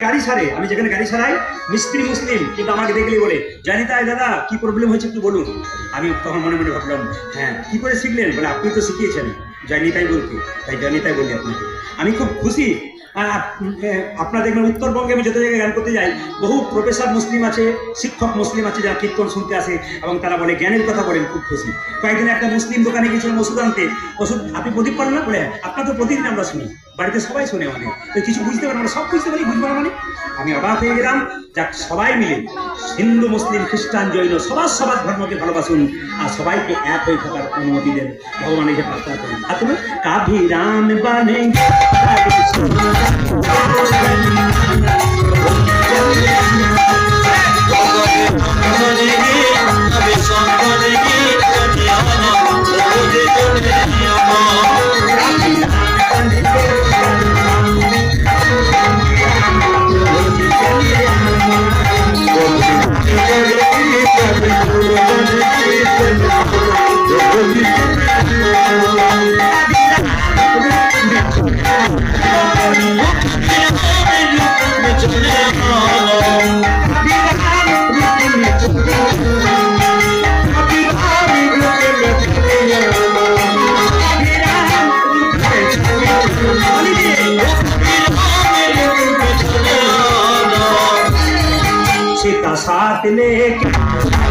গাড়ি ছাড়ে, আমি যেখানে গাড়ি ছাড়াই মিস্ত্রি মুসলিম, কিন্তু আমাকে দেখলেই বলে জানি তাই দাদা কি প্রবলেম হয়েছে একটু বলুন। আমি তখন মনে মনে ভাবলাম হ্যাঁ কি করে শিখলেন, বলে আপনি তো শিখিয়েছেন জানি তাই বলতে, তাই জানি তাই বলি আপনাকে। আমি খুব খুশি। আপনার দেখবেন উত্তরবঙ্গে আমি যত জায়গায় গান করতে যাই বহু প্রফেসর মুসলিম আছে, শিক্ষক মুসলিম আছে যারা কীর্তন শুনতে আসে এবং তারা বলে জ্ঞানের কথা বলেন, খুব খুশি। কয়েকদিন একটা মুসলিম দোকানে গিয়েছিলাম ওষুধ আনতে, ওষুধ আপনি প্রদীপ পারেন না, বলে আপনার তো প্রতিদিন আমরা শুনি, বাড়িতে সবাই শুনে আমাদের, তো কিছু বুঝতে পারেন আমরা সব বুঝতে পারি, বুঝবো না মানে। আমি অবাক হয়ে গেলাম, যাক সবাই মিলে হিন্দু মুসলিম খ্রিস্টান জৈন সবার সবার ধর্মকে ভালোবাসুন আর সবাইকে এক হয়ে থাকার অনুমতি দেন, ভগবানের যে প্রার্থনা করুন। আর তুমি কাভি রাম বানে साथ लेके